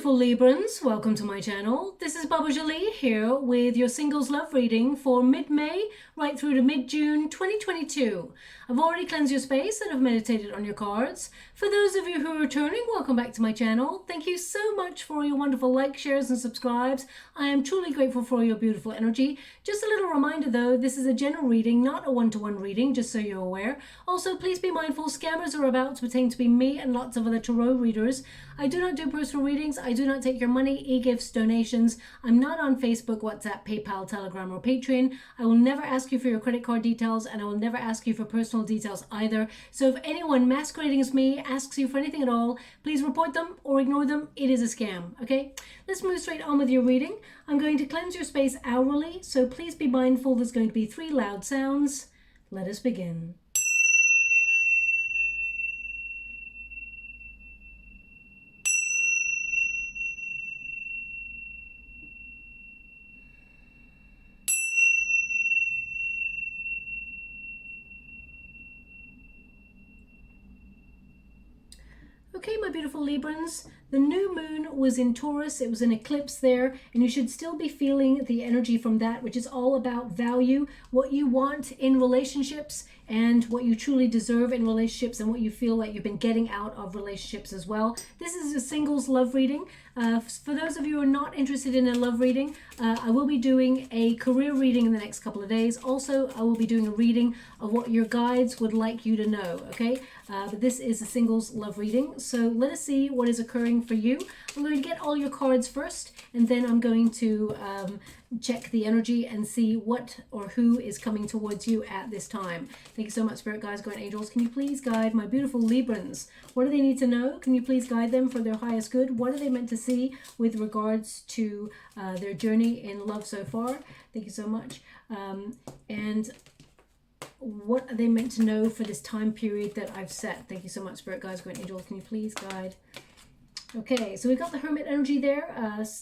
beautiful Librans, welcome to my channel. This is Baba Jolie here with your singles love reading for mid-May right through to mid-June 2022. I've already cleansed your space and I've meditated on your cards. For those of you who are returning, welcome back to my channel. Thank you so much for your wonderful likes, shares and subscribes. I am truly grateful for your beautiful energy. Just a little reminder though, this is a general reading, not a one-to-one reading, just so you're aware. Also, please be mindful, scammers are about to pretend to be me and lots of other tarot readers. I do not do personal readings. I do not take your money, e-gifts, donations. I'm not on Facebook, WhatsApp, PayPal, Telegram, or Patreon. I will never ask you for your credit card details, and I will never ask you for personal details either. So if anyone masquerading as me asks you for anything at all, please report them or ignore them. It is a scam, okay? Let's move straight on with your reading. I'm going to cleanse your space hourly, so please be mindful there's going to be 3 loud sounds. Let us begin. Okay, my beautiful Librans, the new moon was in Taurus. It was an eclipse there, and you should still be feeling the energy from that, which is all about value, what you want in relationships and what you truly deserve in relationships and what you feel like you've been getting out of relationships as well. This is a singles love reading. For those of you who are not interested in a love reading, I will be doing a career reading in the next couple of days. Also, I will be doing a reading of what your guides would like you to know, okay? But this is a singles love reading. So let us see what is occurring for you. I'm going to get all your cards first, and then I'm going to check the energy and see what or who is coming towards you at this time. Thank you so much, Spirit Guides, Guardian Angels. Can you please guide my beautiful Librans? What do they need to know? Can you please guide them for their highest good? What are they meant to see with regards to their journey in love so far? Thank you so much. And what are they meant to know for this time period that I've set? Thank you so much, Spirit Guides, Guardian Angels. Can you please guide? Okay, so we've got the Hermit energy there,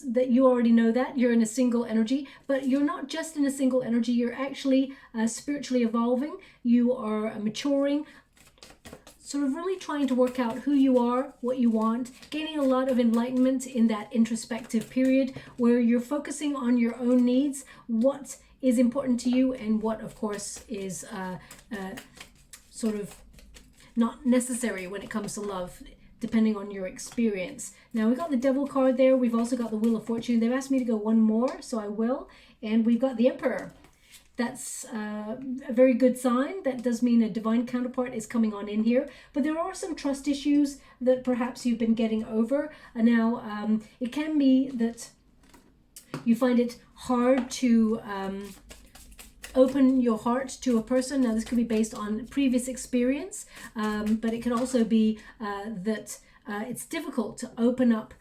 that you already know that. You're in a single energy, but you're not just in a single energy. You're actually spiritually evolving. You are maturing, sort of really trying to work out who you are, what you want, gaining a lot of enlightenment in that introspective period where you're focusing on your own needs, what is important to you, and what, of course, is sort of not necessary when it comes to love, depending on your experience. Now, we've got the Devil card there. We've also got the Wheel of Fortune. They've asked me to go one more, so I will. And we've got the Emperor. That's a very good sign. That does mean a divine counterpart is coming on in here. But there are some trust issues that perhaps you've been getting over. Now, it can be that you find it hard to open your heart to a person. Now, this could be based on previous experience, but it can also be that it's difficult to open up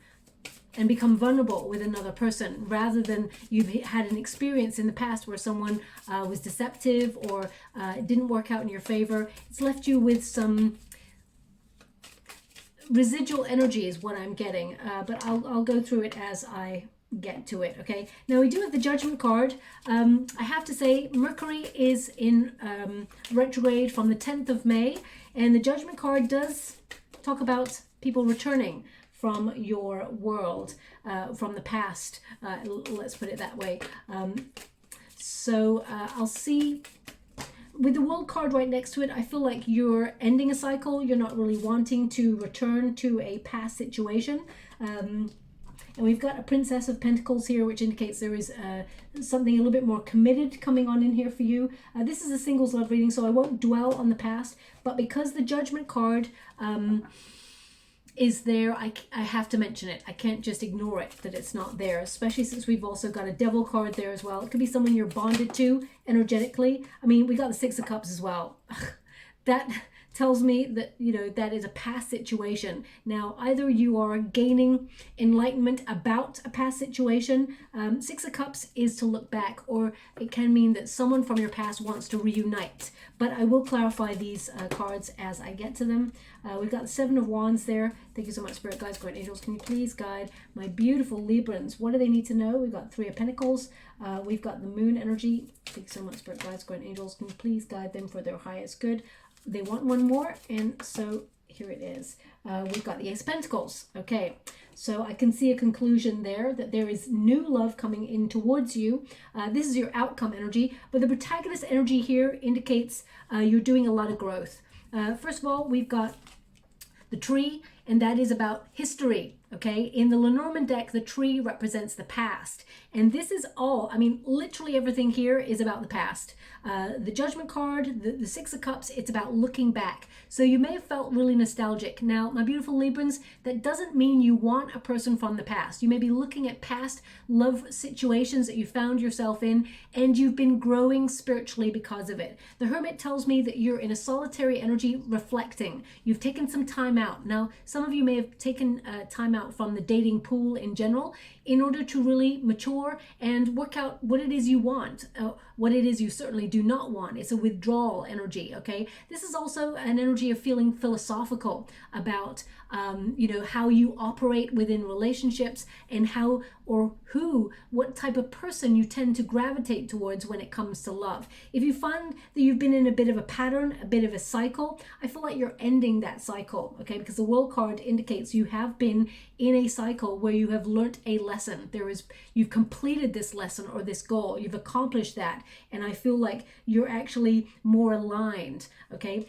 and become vulnerable with another person, rather than you've had an experience in the past where someone was deceptive or it didn't work out in your favor. It's left you with some residual energy is what I'm getting, but I'll go through it as I get to it. Okay, now we do have the Judgment card. I have to say Mercury is in retrograde from the 10th of May, and the Judgment card does talk about people returning from your world, from the past, let's put it that way. So I'll see with the World card right next to it, I feel like you're ending a cycle. You're not really wanting to return to a past situation. And we've got a Princess of Pentacles here, which indicates there is something a little bit more committed coming on in here for you. This is a singles love reading, so I won't dwell on the past. But because the Judgment card is there, I have to mention it. I can't just ignore it, that it's not there, especially since we've also got a Devil card there as well. It could be someone you're bonded to energetically. I mean, we got the Six of Cups as well. That tells me that, you know, that is a past situation. Now, either you are gaining enlightenment about a past situation. Six of Cups is to look back, or it can mean that someone from your past wants to reunite. But I will clarify these cards as I get to them. We've got the Seven of Wands there. Thank you so much, Spirit Guides, Guardian Angels. Can you please guide my beautiful Librans? What do they need to know? We've got Three of Pentacles. We've got the Moon energy. Thank you so much, Spirit Guides, Guardian Angels. Can you please guide them for their highest good? They want one more, and so here it is. We've got the Ace of Pentacles. Okay, so I can see a conclusion there, that there is new love coming in towards you. This is your outcome energy, but the protagonist energy here indicates you're doing a lot of growth. First of all, we've got the tree, and that is about history. Okay, in the Lenormand deck, the tree represents the past. And this is all, I mean, literally everything here is about the past. The Judgment card, the Six of Cups, it's about looking back. So you may have felt really nostalgic. Now, my beautiful Librans, that doesn't mean you want a person from the past. You may be looking at past love situations that you found yourself in, and you've been growing spiritually because of it. The Hermit tells me that you're in a solitary energy reflecting. You've taken some time out. Now, some of you may have taken time out from the dating pool in general in order to really mature and work out what it is you want, what it is you certainly do not want. It's a withdrawal energy, okay? This is also an energy of feeling philosophical about, you know, how you operate within relationships and how or who, what type of person you tend to gravitate towards when it comes to love. If you find that you've been in a bit of a pattern, a bit of a cycle, I feel like you're ending that cycle, okay? Because the World card indicates you have been in a cycle where you have learnt a lesson. You've completed this lesson or this goal. You've accomplished that. And I feel like you're actually more aligned, okay?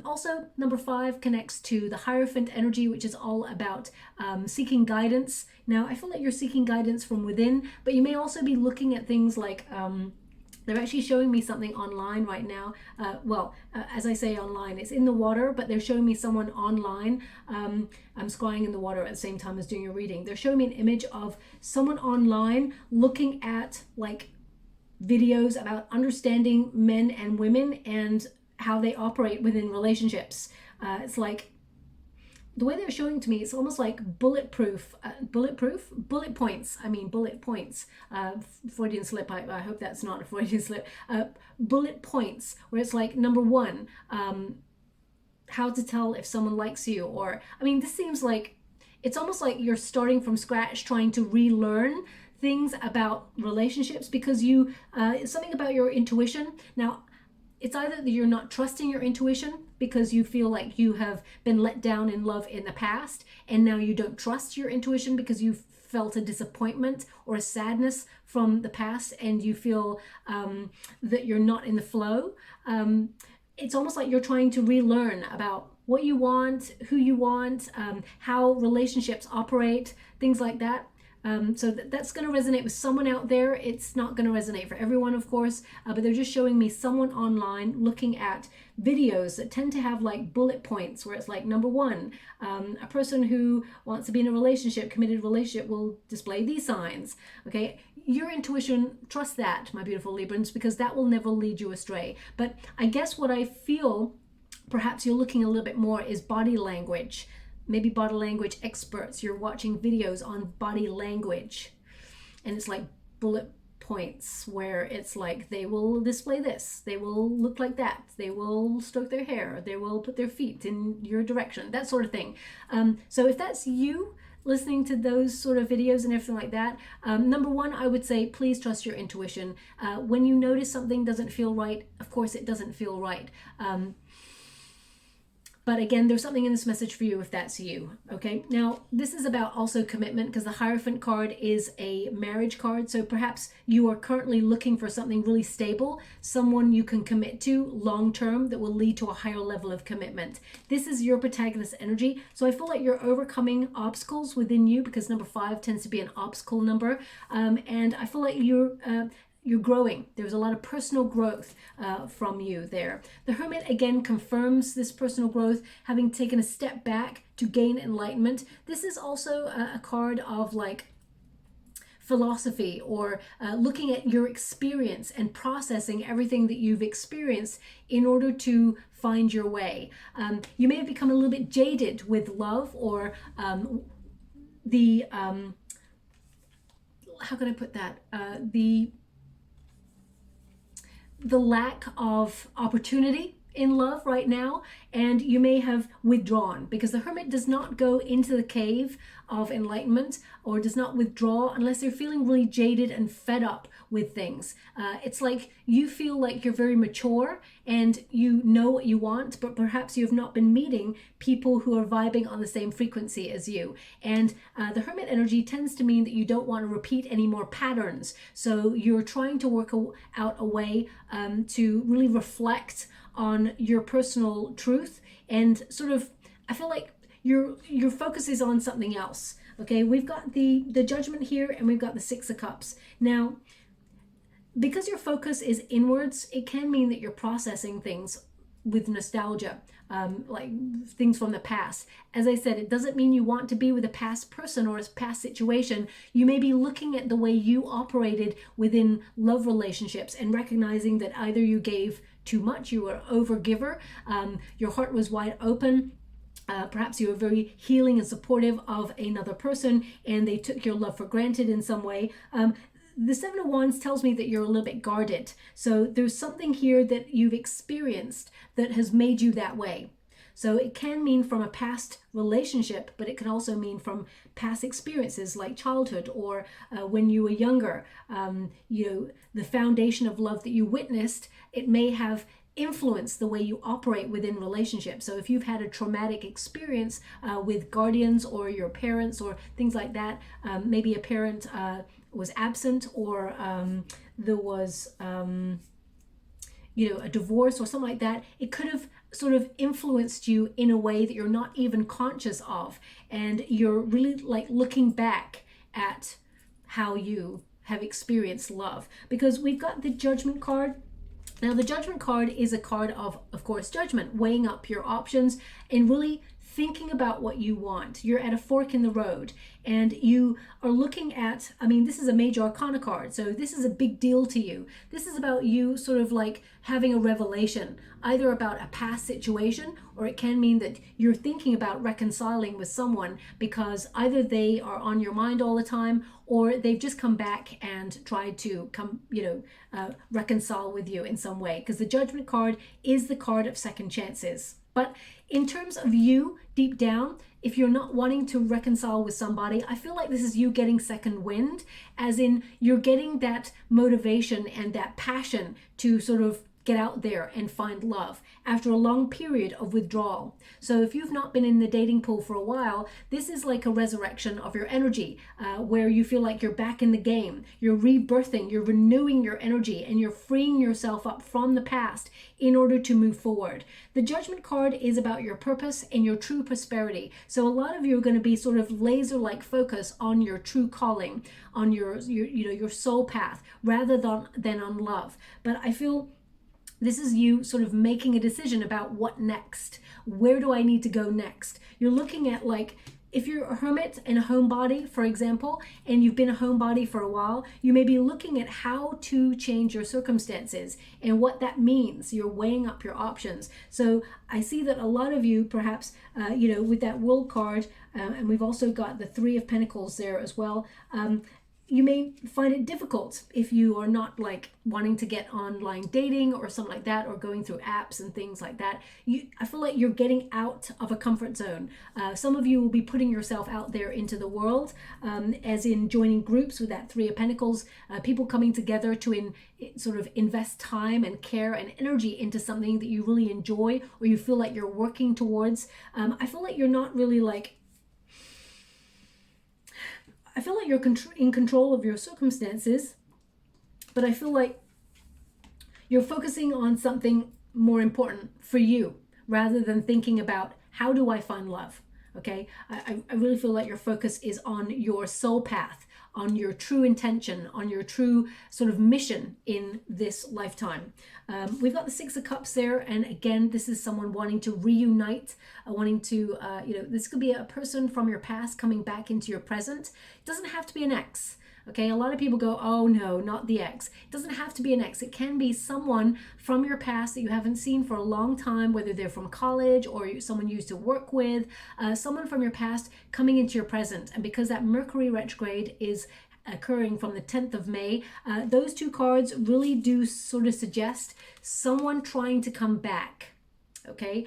Also, number 5 connects to the Hierophant energy, which is all about seeking guidance. Now, I feel like you're seeking guidance from within, but you may also be looking at things like, they're actually showing me something online right now. As I say online, it's in the water, but they're showing me someone online. I'm scrying in the water at the same time as doing a reading. They're showing me an image of someone online looking at like videos about understanding men and women and how they operate within relationships. It's like, the way they're showing to me, it's almost like bullet points. Freudian slip. I hope that's not a Freudian slip. Bullet points, where it's like, number 1, how to tell if someone likes you, or, I mean, this seems like, it's almost like you're starting from scratch, trying to relearn things about relationships because you, something about your intuition. Now, it's either that you're not trusting your intuition because you feel like you have been let down in love in the past, and now you don't trust your intuition because you felt a disappointment or a sadness from the past, and you feel that you're not in the flow. It's almost like you're trying to relearn about what you want, who you want, how relationships operate, things like that. So that's going to resonate with someone out there. It's not going to resonate for everyone, of course, but they're just showing me someone online looking at videos that tend to have like bullet points where it's like, number 1, a person who wants to be in a relationship, committed relationship, will display these signs. Okay, your intuition, trust that, my beautiful Librans, because that will never lead you astray. But I guess what I feel perhaps you're looking a little bit more is body language. Maybe body language experts, you're watching videos on body language, and it's like bullet points where it's like, they will display this, they will look like that, they will stroke their hair, they will put their feet in your direction, that sort of thing. So if that's you listening to those sort of videos and everything like that, number 1, I would say, please trust your intuition. When you notice something doesn't feel right, of course it doesn't feel right. But again, there's something in this message for you if that's you, okay? Now, this is about also commitment, because the Hierophant card is a marriage card. So perhaps you are currently looking for something really stable, someone you can commit to long-term that will lead to a higher level of commitment. This is your protagonist energy. So I feel like you're overcoming obstacles within you, because number 5 tends to be an obstacle number. And I feel like you're growing. There's a lot of personal growth from you there. The Hermit again confirms this personal growth, having taken a step back to gain enlightenment. This is also a card of like philosophy, or looking at your experience and processing everything that you've experienced in order to find your way. You may have become a little bit jaded with love, or how can I put that? The lack of opportunity in love right now, and you may have withdrawn, because the Hermit does not go into the cave of enlightenment, or does not withdraw unless they're feeling really jaded and fed up with things. It's like you feel like you're very mature and you know what you want, but perhaps you have not been meeting people who are vibing on the same frequency as you. And the Hermit energy tends to mean that you don't want to repeat any more patterns. So you're trying to work out a way to really reflect on your personal truth, and sort of, I feel like your focus is on something else. Okay, we've got the Judgment here, and we've got the Six of Cups. Now, because your focus is inwards, it can mean that you're processing things with nostalgia, like things from the past. As I said, it doesn't mean you want to be with a past person or a past situation. You may be looking at the way you operated within love relationships and recognizing that either you gave too much, you were over giver, your heart was wide open, perhaps you were very healing and supportive of another person and they took your love for granted in some way. The Seven of Wands tells me that you're a little bit guarded. So there's something here that you've experienced that has made you that way. So it can mean from a past relationship, but it can also mean from past experiences like childhood or when you were younger. You know, the foundation of love that you witnessed, it may have influence the way you operate within relationships. So if you've had a traumatic experience with guardians or your parents or things like that, maybe a parent was absent, or there was you know, a divorce or something like that, it could have sort of influenced you in a way that you're not even conscious of, and you're really like looking back at how you have experienced love. Because we've got the Judgment card. Now, the Judgment card is a card of course, judgment, weighing up your options and really thinking about what you want. You're at a fork in the road and you are looking at, I mean, this is a major arcana card, so this is a big deal to you. This is about you sort of like having a revelation, either about a past situation, or it can mean that you're thinking about reconciling with someone because either they are on your mind all the time, or they've just come back and tried to come, you know, reconcile with you in some way. Because the Judgment card is the card of second chances. But in terms of you, deep down, if you're not wanting to reconcile with somebody, I feel like this is you getting second wind, as in you're getting that motivation and that passion to sort of get out there and find love after a long period of withdrawal. So if you've not been in the dating pool for a while, this is like a resurrection of your energy, where you feel like you're back in the game, you're rebirthing, you're renewing your energy, and you're freeing yourself up from the past in order to move forward. The Judgment card is about your purpose and your true prosperity. So a lot of you are going to be sort of laser-like focus on your true calling, on your you know, your soul path, rather than on love. But I feel this is you sort of making a decision about what next. Where do I need to go next? You're looking at, like, if you're a hermit and a homebody, for example, and you've been a homebody for a while, you may be looking at how to change your circumstances and what that means. You're weighing up your options. So I see that a lot of you, perhaps, you know, with that World card, and we've also got the Three of Pentacles there as well, you may find it difficult if you are not like wanting to get online dating or something like that, or going through apps and things like that. I feel like you're getting out of a comfort zone. Some of you will be putting yourself out there into the world, as in joining groups with that Three of Pentacles, people coming together to sort of invest time and care and energy into something that you really enjoy, or you feel like you're working towards. I feel like you're not really like, I feel like you're in control of your circumstances, but I feel like you're focusing on something more important for you rather than thinking about how do I find love. Okay, I really feel like your focus is on your soul path, on your true intention, on your true sort of mission in this lifetime. We've got the Six of Cups there, and again, this is someone wanting to reunite, wanting to, you know, this could be a person from your past coming back into your present. It doesn't have to be an ex. Okay, a lot of people go, oh no, not the ex. It doesn't have to be an ex. It can be someone from your past that you haven't seen for a long time, whether they're from college or someone you used to work with, someone from your past coming into your present. And because that Mercury retrograde is occurring from the 10th of May, those two cards really do sort of suggest someone trying to come back. okay?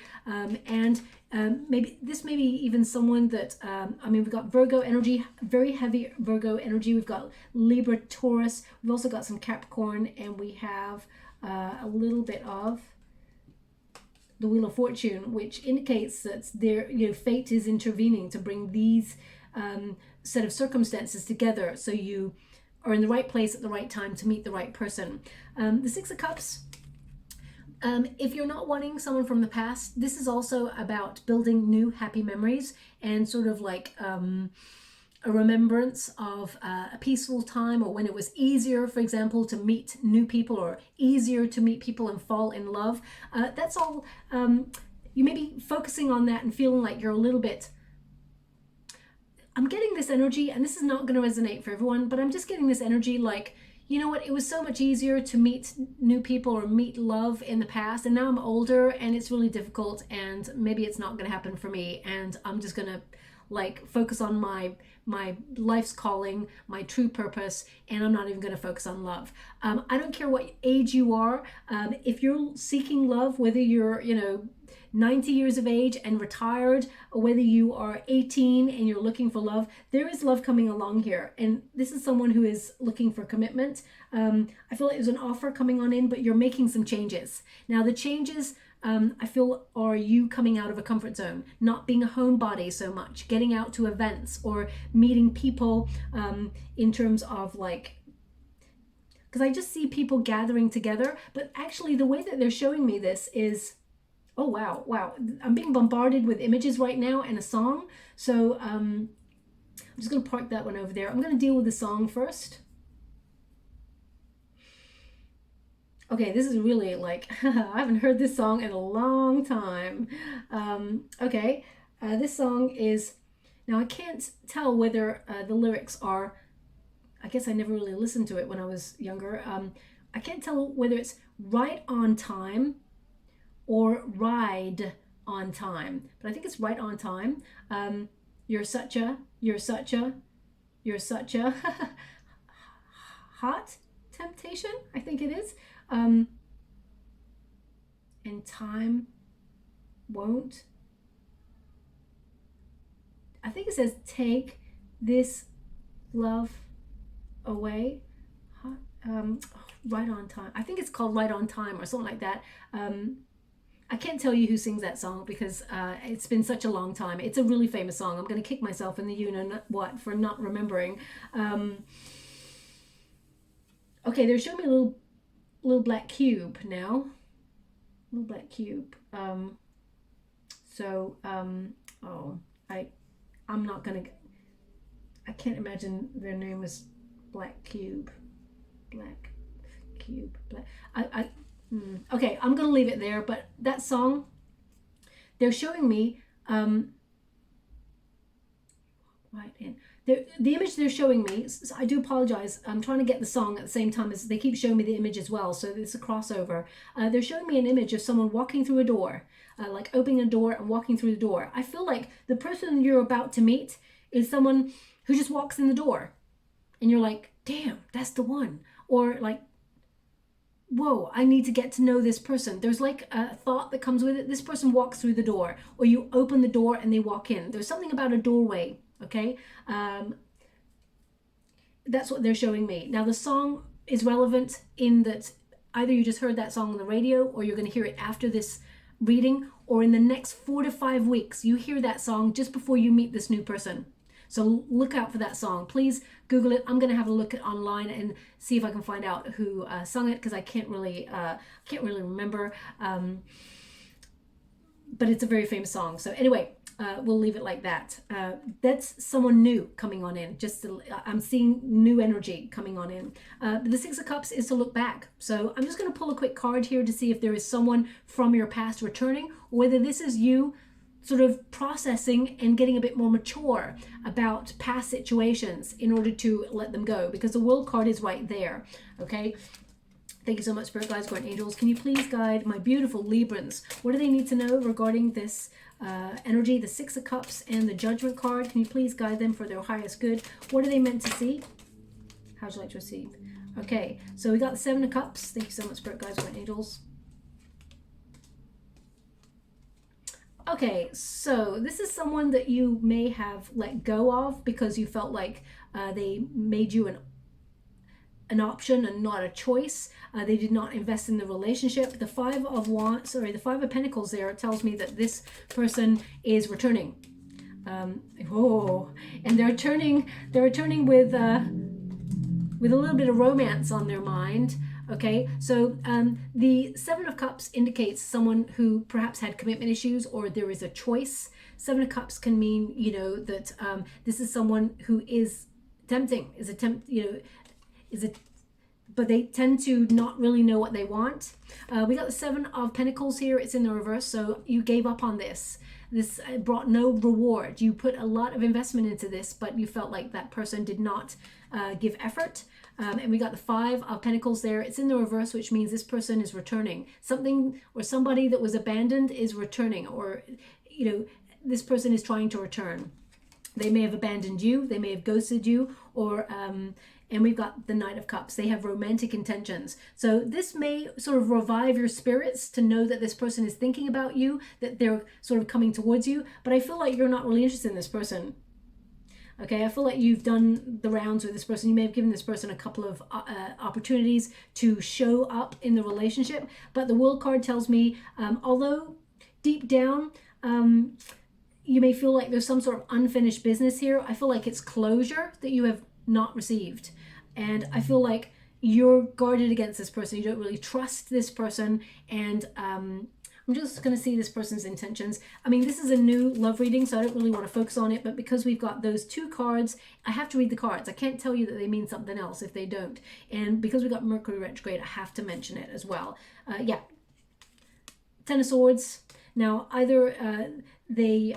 Maybe this may be even someone that, I mean, we've got Virgo energy, very heavy Virgo energy. We've got Libra, Taurus. We've also got some Capricorn, and we have a little bit of the Wheel of Fortune, which indicates that there, you know, fate is intervening to bring these set of circumstances together, so you are in the right place at the right time to meet the right person. The Six of Cups, if you're not wanting someone from the past, this is also about building new happy memories and sort of like a remembrance of a peaceful time, or when it was easier, for example, to meet new people, or easier to meet people and fall in love. That's all. You may be focusing on that and feeling like you're a little bit, I'm getting this energy, and this is not going to resonate for everyone, but I'm just getting this energy like, you know what, it was so much easier to meet new people or meet love in the past, and now I'm older and it's really difficult, and maybe it's not going to happen for me, and I'm just going to like focus on my life's calling, my true purpose, and I'm not even going to focus on love. I don't care what age you are. If you're seeking love, whether you're, you know, 90 years of age and retired, or whether you are 18 and you're looking for love, there is love coming along here. And this is someone who is looking for commitment. I feel like there's an offer coming on in, but you're making some changes. Now the changes, I feel, are you coming out of a comfort zone, not being a homebody so much, getting out to events or meeting people in terms of like, because I just see people gathering together, but actually the way that they're showing me this is, oh, wow. I'm being bombarded with images right now and a song. So I'm just going to park that one over there. I'm going to deal with the song first. Okay, this is really like, I haven't heard this song in a long time. Okay, this song is, now I can't tell whether the lyrics are, I guess I never really listened to it when I was younger. I can't tell whether it's right on time or ride on time, but I think it's right on time. You're such a hot temptation, I think it is. And time won't, I think it says take this love away. Right on time. I think it's called Right on Time or something like that. I can't tell you who sings that song because it's been such a long time. It's a really famous song. I'm going to kick myself in the you-know-what for not remembering. Okay, they're showing me a little black cube now. Little black cube. Oh, I'm not going to... I can't imagine their name was Black Cube. Black Cube. Black... Okay, I'm gonna leave it there, but that song, they're showing me right in the image they're showing me. I do apologize, I'm trying to get the song at the same time as they keep showing me the image as well, so it's a crossover. They're showing me an image of someone walking through a door, like opening a door and walking through the door. I feel like the person you're about to meet is someone who just walks in the door and you're like, damn, that's the one. Or like, whoa, I need to get to know this person. There's like a thought that comes with it. This person walks through the door, or you open the door and they walk in. There's something about a doorway, okay? That's what they're showing me. Now the song is relevant in that either you just heard that song on the radio, or you're going to hear it after this reading, or in the next 4 to 5 weeks, you hear that song just before you meet this new person. So look out for that song. Please Google it. I'm going to have a look at online and see if I can find out who sung it, because I can't really remember. But it's a very famous song. So anyway, we'll leave it like that. That's someone new coming on in. I'm seeing new energy coming on in. The Six of Cups is to look back. So I'm just going to pull a quick card here to see if there is someone from your past returning, or whether this is you sort of processing and getting a bit more mature about past situations in order to let them go, because the World card is right there. Okay, thank you so much, Spirit Guides, Guardian Angels. Can you please guide my beautiful Librans? What do they need to know regarding this energy, the Six of Cups and the Judgment card? Can you please guide them for their highest good? What are they meant to see? How would you like to receive? Okay, so we got the Seven of Cups. Thank you so much, Spirit Guides, Guardian Angels. Okay, so this is someone that you may have let go of because you felt like they made you an option and not a choice. They did not invest in the relationship. The Five of Pentacles there tells me that this person is returning. And they're returning with a little bit of romance on their mind. Okay, so the Seven of Cups indicates someone who perhaps had commitment issues, or there is a choice. Seven of Cups can mean, you know, that this is someone who is tempting, but they tend to not really know what they want. We got the Seven of Pentacles here. It's in the reverse, so you gave up on this. This brought no reward. You put a lot of investment into this, but you felt like that person did not give effort. And we got the Five of Pentacles there. It's in the reverse, which means this person is returning. Something or somebody that was abandoned is returning, or, you know, this person is trying to return. They may have abandoned you. They may have ghosted you, or, and we've got the Knight of Cups. They have romantic intentions. So this may sort of revive your spirits to know that this person is thinking about you, that they're sort of coming towards you. But I feel like you're not really interested in this person. Okay, I feel like you've done the rounds with this person. You may have given this person a couple of opportunities to show up in the relationship. But the World card tells me, although deep down, you may feel like there's some sort of unfinished business here, I feel like it's closure that you have not received. And I feel like you're guarded against this person. You don't really trust this person. And I'm just going to see this person's intentions. I mean, this is a new love reading, so I don't really want to focus on it. But because we've got those two cards, I have to read the cards. I can't tell you that they mean something else if they don't. And because we've got Mercury retrograde, I have to mention it as well. Yeah. Ten of Swords. Now, either they've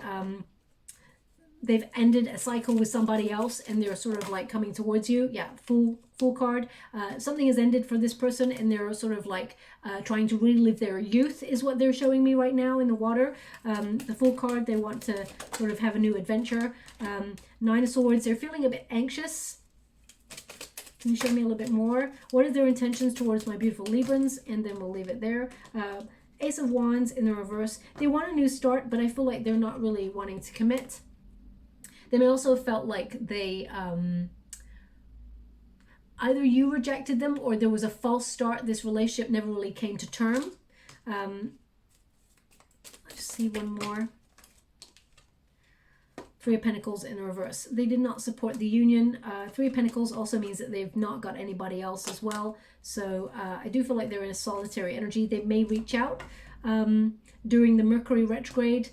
ended a cycle with somebody else and they're sort of like coming towards you. Yeah, Fool card. Something has ended for this person and they're sort of like trying to relive their youth is what they're showing me right now in the water. The Fool card, they want to sort of have a new adventure. Nine of Swords, they're feeling a bit anxious. Can you show me a little bit more? What are their intentions towards my beautiful Librans? And then we'll leave it there. Ace of Wands in the reverse. They want a new start, but I feel like they're not really wanting to commit. They may also have felt like they, either you rejected them or there was a false start. This relationship never really came to term. Let's see one more. Three of Pentacles in the reverse. They did not support the union. Three of Pentacles also means that they've not got anybody else as well. So I do feel like they're in a solitary energy. They may reach out during the Mercury retrograde.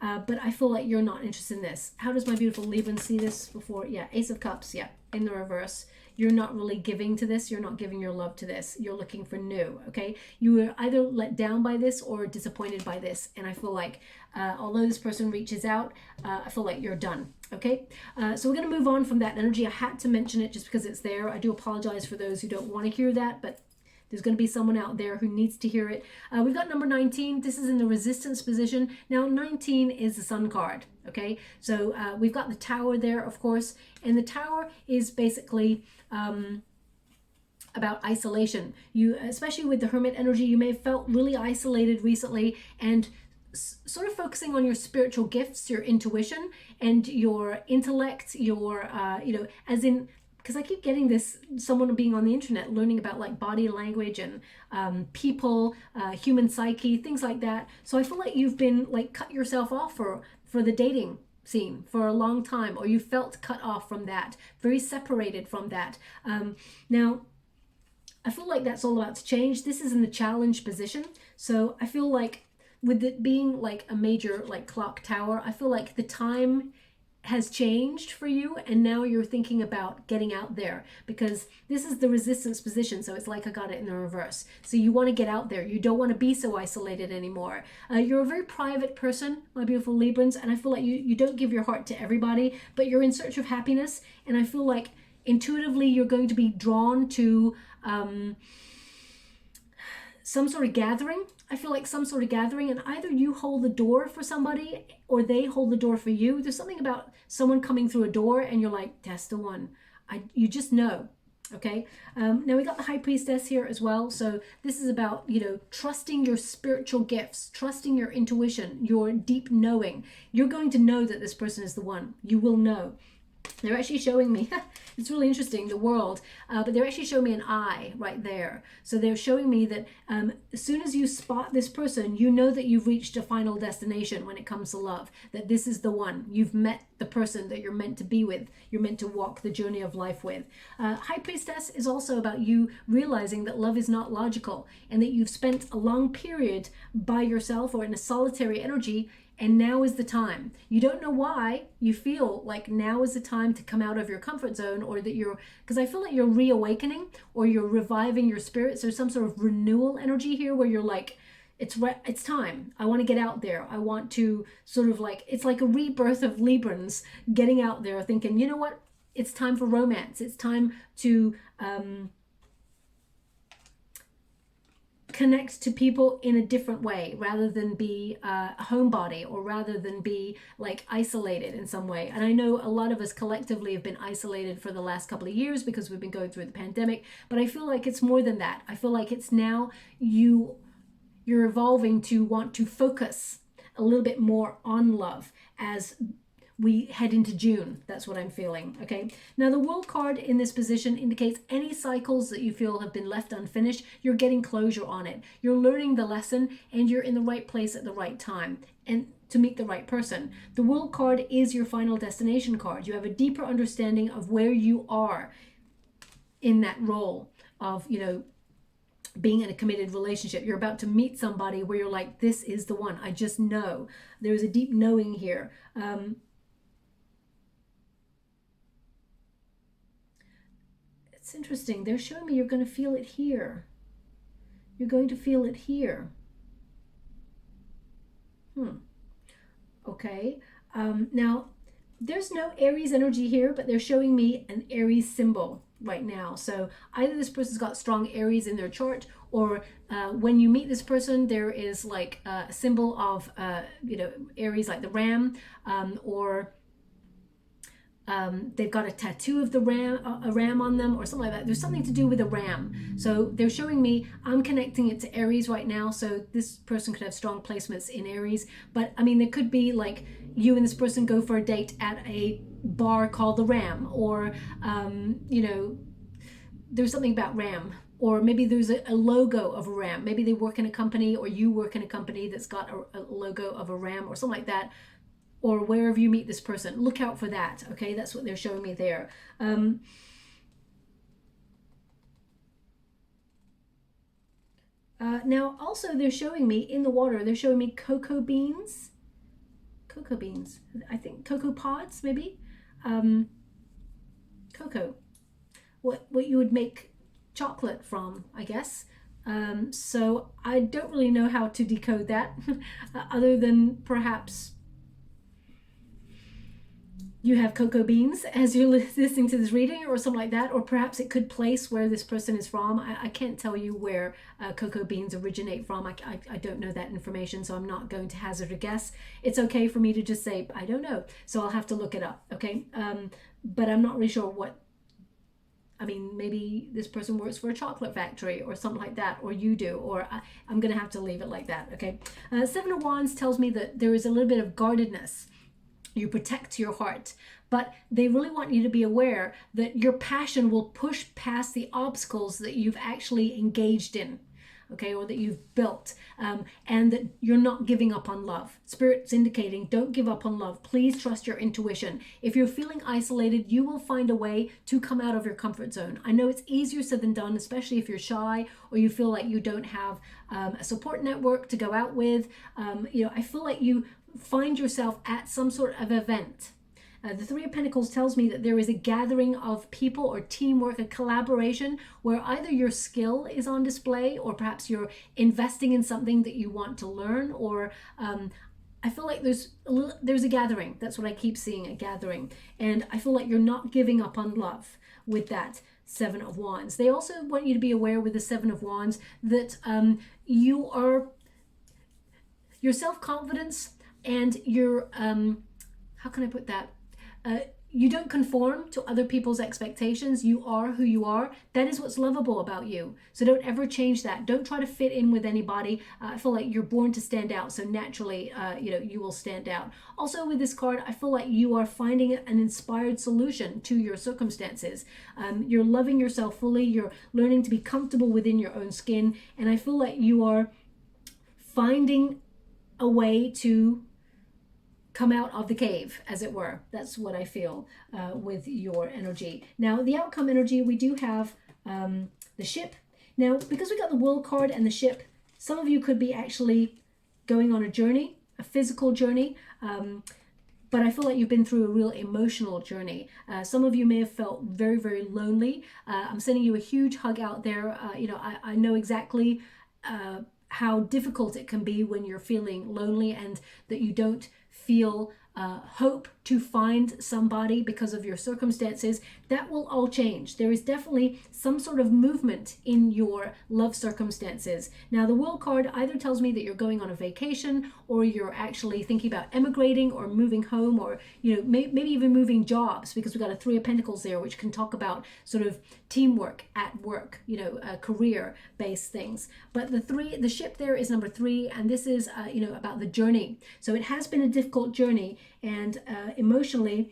But I feel like you're not interested in this. How does my beautiful Libra see this before? Yeah, Ace of Cups, yeah, in the reverse. You're not really giving to this. You're not giving your love to this. You're looking for new, okay? You were either let down by this or disappointed by this. And I feel like, although this person reaches out, I feel like you're done, okay? So we're going to move on from that energy. I had to mention it just because it's there. I do apologize for those who don't want to hear that, but there's going to be someone out there who needs to hear it. We've got number 19. This is in the resistance position. Now, 19 is the Sun card, okay? So we've got the Tower there, of course. And the Tower is basically about isolation. You, especially with the Hermit energy, you may have felt really isolated recently and sort of focusing on your spiritual gifts, your intuition, and your intellect, your, you know, as in... Because I keep getting this, someone being on the internet, learning about like body language and people, human psyche, things like that. So I feel like you've been like cut yourself off for the dating scene for a long time, or you felt cut off from that, very separated from that. Now, I feel like that's all about to change. This is in the challenge position. So I feel like with it being like a major like clock tower, I feel like the time has changed for you and now you're thinking about getting out there because this is the resistance position. So it's like I got it in the reverse. So you want to get out there. You don't want to be so isolated anymore. You're a very private person, my beautiful Librans, and I feel like you don't give your heart to everybody, but you're in search of happiness. And I feel like intuitively you're going to be drawn to some sort of gathering. I feel like some sort of gathering, and either you hold the door for somebody or they hold the door for you. There's something about someone coming through a door and you're like, that's the one. You just know. Okay, now we got the High Priestess here as well. So this is about, you know, trusting your spiritual gifts, trusting your intuition, your deep knowing. You're going to know that this person is the one. You will know. They're actually showing me, it's really interesting, the world, but they're actually showing me an eye right there. So they're showing me that as soon as you spot this person, you know that you've reached a final destination when it comes to love, that this is the one. You've met the person that you're meant to be with, you're meant to walk the journey of life with. High Priestess is also about you realizing that love is not logical, and that you've spent a long period by yourself or in a solitary energy, and now is the time. You don't know why you feel like now is the time to come out of your comfort zone, or that you're, because I feel like you're reawakening or you're reviving your spirits. There's some sort of renewal energy here where you're like, it's time. I want to get out there. I want to sort of like, it's like a rebirth of Librans getting out there thinking, you know what? It's time for romance. It's time to connect to people in a different way, rather than be a homebody, or rather than be like isolated in some way. And I know a lot of us collectively have been isolated for the last couple of years because we've been going through the pandemic, but I feel like it's more than that. I feel like it's now you're evolving to want to focus a little bit more on love as we head into June. That's what I'm feeling. Okay. Now the World card in this position indicates any cycles that you feel have been left unfinished, you're getting closure on it. You're learning the lesson, and you're in the right place at the right time, and to meet the right person. The World card is your final destination card. You have a deeper understanding of where you are in that role of, you know, being in a committed relationship. You're about to meet somebody where you're like, this is the one. I just know. There's a deep knowing here. It's interesting. They're showing me you're going to feel it here. You're going to feel it here. Okay. Now, there's no Aries energy here, but they're showing me an Aries symbol right now. So either this person's got strong Aries in their chart, or when you meet this person, there is like a symbol of, you know, Aries, like the ram, or they've got a tattoo of the a ram on them, or something like that. There's something to do with a ram. So they're showing me, I'm connecting it to Aries right now. So this person could have strong placements in Aries. But I mean, there could be like you and this person go for a date at a bar called the Ram, or, you know, there's something about ram. Or maybe there's a logo of a ram. Maybe they work in a company, or you work in a company that's got a logo of a ram or something like that. Or wherever you meet this person, look out for that. Okay, that's what they're showing me there. Now, also they're showing me in the water, they're showing me cocoa beans. Cocoa beans. I think cocoa pods, maybe. Cocoa. What you would make chocolate from, I guess. So I don't really know how to decode that, other than perhaps you have cocoa beans as you're listening to this reading, or something like that, or perhaps it could place where this person is from. I can't tell you where cocoa beans originate from. I don't know that information, so I'm not going to hazard a guess. It's okay for me to just say, I don't know, so I'll have to look it up, okay? But I'm not really sure what, I mean, maybe this person works for a chocolate factory or something like that, or you do, or I'm going to have to leave it like that, okay? Seven of Wands tells me that there is a little bit of guardedness. You protect your heart, but they really want you to be aware that your passion will push past the obstacles that you've actually engaged in, okay, or that you've built, and that you're not giving up on love. Spirit's indicating, don't give up on love. Please trust your intuition. If you're feeling isolated, you will find a way to come out of your comfort zone. I know it's easier said than done, especially if you're shy, or you feel like you don't have a support network to go out with. You know, I feel like you find yourself at some sort of event. The Three of Pentacles tells me that there is a gathering of people, or teamwork, a collaboration, where either your skill is on display, or perhaps you're investing in something that you want to learn, or I feel like there's a gathering. That's what I keep seeing, a gathering. And I feel like you're not giving up on love with that Seven of Wands. They also want you to be aware with the Seven of Wands that your self-confidence and your, how can I put that? you don't conform to other people's expectations. You are who you are. That is what's lovable about you. So don't ever change that. Don't try to fit in with anybody. I feel like you're born to stand out. So naturally, you will stand out. Also with this card, I feel like you are finding an inspired solution to your circumstances. You're loving yourself fully. You're learning to be comfortable within your own skin. And I feel like you are finding a way to come out of the cave, as it were. That's what I feel with your energy. Now, the outcome energy, we do have the ship. Now, because we got the World card and the ship, some of you could be actually going on a journey, a physical journey, but I feel like you've been through a real emotional journey. Some of you may have felt very, very lonely. I'm sending you a huge hug out there. I know exactly how difficult it can be when you're feeling lonely and that you don't feel hope to find somebody because of your circumstances. That will all change. There is definitely some sort of movement in your love circumstances. Now, the World card either tells me that you're going on a vacation, or you're actually thinking about emigrating or moving home, or maybe even moving jobs, because we've got a Three of Pentacles there, which can talk about sort of teamwork at work, career-based things. But the ship there is number 3, and this is about the journey. So it has been a difficult journey, and emotionally